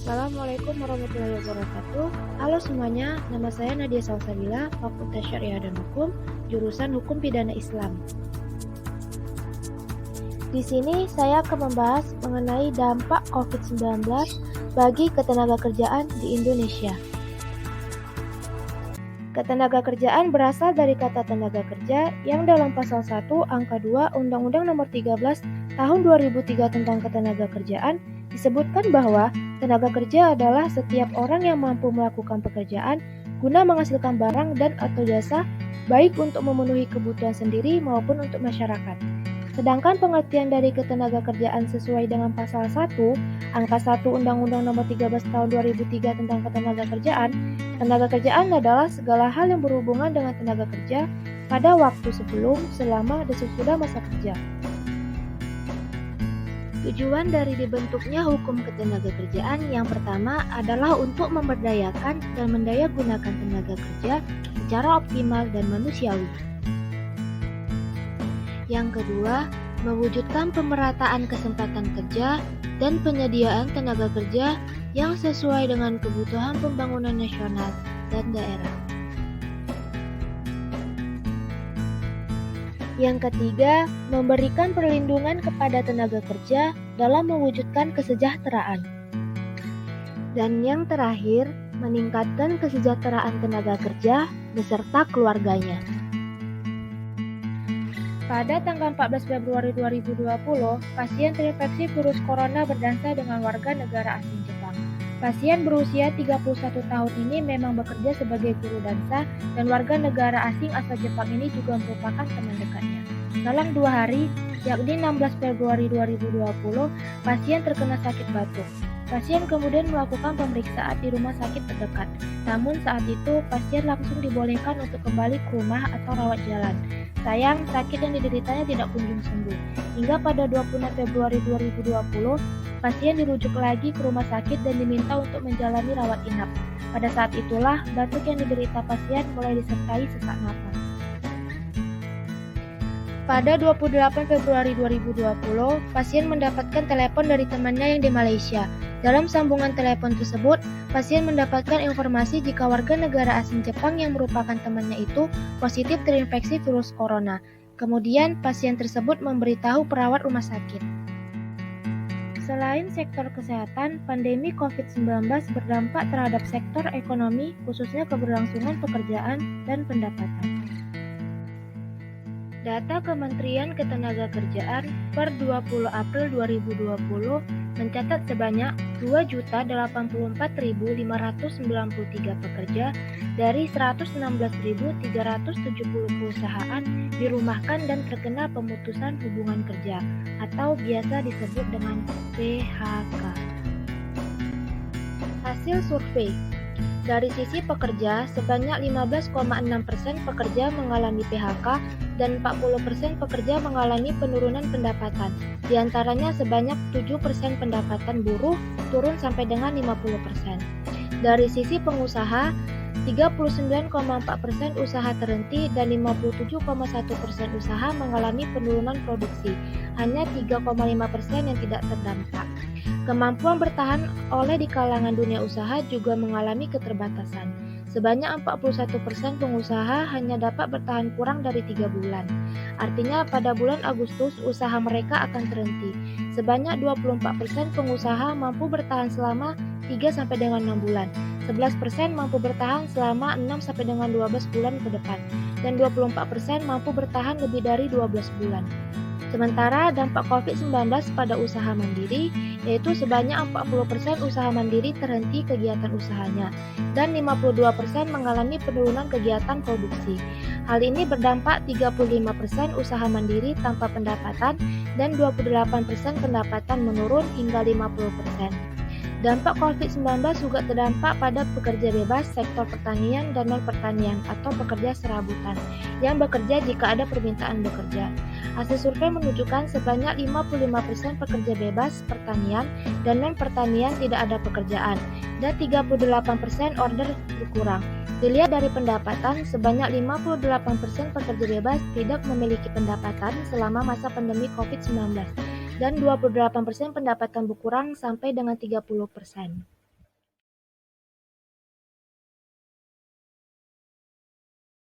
Assalamualaikum warahmatullahi wabarakatuh. Halo semuanya, nama saya Nadia Salsabila, Fakultas Syariah dan Hukum, jurusan Hukum Pidana Islam. Di sini saya akan membahas mengenai dampak COVID-19 bagi ketenagakerjaan di Indonesia. Ketenagakerjaan berasal dari kata tenaga kerja yang dalam pasal 1 angka 2 Undang-Undang Nomor 13 Tahun 2003 tentang Ketenagakerjaan disebutkan bahwa tenaga kerja adalah setiap orang yang mampu melakukan pekerjaan guna menghasilkan barang dan atau jasa baik untuk memenuhi kebutuhan sendiri maupun untuk masyarakat. Sedangkan pengertian dari ketenagakerjaan sesuai dengan pasal 1 angka 1 Undang-Undang Nomor 13 Tahun 2003 tentang Ketenagakerjaan, tenaga kerjaan adalah segala hal yang berhubungan dengan tenaga kerja pada waktu sebelum, selama, dan sesudah masa kerja. Tujuan dari dibentuknya hukum ketenagakerjaan yang pertama adalah untuk memberdayakan dan mendayagunakan tenaga kerja secara optimal dan manusiawi. Yang kedua, mewujudkan pemerataan kesempatan kerja dan penyediaan tenaga kerja yang sesuai dengan kebutuhan pembangunan nasional dan daerah. Yang ketiga, memberikan perlindungan kepada tenaga kerja dalam mewujudkan kesejahteraan. Dan yang terakhir, meningkatkan kesejahteraan tenaga kerja beserta keluarganya. Pada tanggal 14 Februari 2020, pasien terinfeksi virus corona berdansa dengan warga negara asing Jepang. Pasien berusia 31 tahun ini memang bekerja sebagai guru dansa dan warga negara asing asal Jepang ini juga merupakan teman dekatnya. Dalam 2 hari, yakni 16 Februari 2020, pasien terkena sakit batuk. Pasien kemudian melakukan pemeriksaan di rumah sakit terdekat. Namun saat itu, pasien langsung dibolehkan untuk kembali ke rumah atau rawat jalan. Sayang, sakit yang dideritanya tidak kunjung sembuh. Hingga pada 26 Februari 2020, pasien dirujuk lagi ke rumah sakit dan diminta untuk menjalani rawat inap. Pada saat itulah, batuk yang diderita pasien mulai disertai sesak napas. Pada 28 Februari 2020, pasien mendapatkan telepon dari temannya yang di Malaysia. Dalam sambungan telepon tersebut, pasien mendapatkan informasi jika warga negara asing Jepang yang merupakan temannya itu positif terinfeksi virus corona. Kemudian, pasien tersebut memberitahu perawat rumah sakit. Selain sektor kesehatan, pandemi COVID-19 berdampak terhadap sektor ekonomi, khususnya keberlangsungan pekerjaan dan pendapatan. Data Kementerian Ketenagakerjaan per 20 April 2020 mencatat sebanyak 2.084.593 pekerja dari 116.370 perusahaan dirumahkan dan terkena pemutusan hubungan kerja atau biasa disebut dengan PHK. Hasil survei. Dari sisi pekerja, sebanyak 15,6% pekerja mengalami PHK dan 40% pekerja mengalami penurunan pendapatan. Di antaranya sebanyak 7% pendapatan buruh turun sampai dengan 50%. Dari sisi pengusaha, 39,4% usaha terhenti dan 57,1% usaha mengalami penurunan produksi. Hanya 3,5% yang tidak terdampak. Kemampuan bertahan oleh di kalangan dunia usaha juga mengalami keterbatasan. Sebanyak 41% pengusaha hanya dapat bertahan kurang dari 3 bulan. Artinya pada bulan Agustus usaha mereka akan terhenti. Sebanyak 24% pengusaha mampu bertahan selama 3 sampai dengan 6 bulan. 11% mampu bertahan selama 6 sampai dengan 12 bulan ke depan. Dan 24% mampu bertahan lebih dari 12 bulan. Sementara dampak COVID-19 pada usaha mandiri, yaitu sebanyak 40% usaha mandiri terhenti kegiatan usahanya, dan 52% mengalami penurunan kegiatan produksi. Hal ini berdampak 35% usaha mandiri tanpa pendapatan, dan 28% pendapatan menurun hingga 50%. Dampak COVID-19 juga terdampak pada pekerja bebas sektor pertanian dan non-pertanian atau pekerja serabutan yang bekerja jika ada permintaan bekerja. Hasil survei menunjukkan sebanyak 55% pekerja bebas pertanian dan non-pertanian tidak ada pekerjaan dan 38% order berkurang. Dilihat dari pendapatan, sebanyak 58% pekerja bebas tidak memiliki pendapatan selama masa pandemi COVID-19 dan 28% pendapatan berkurang sampai dengan 30%.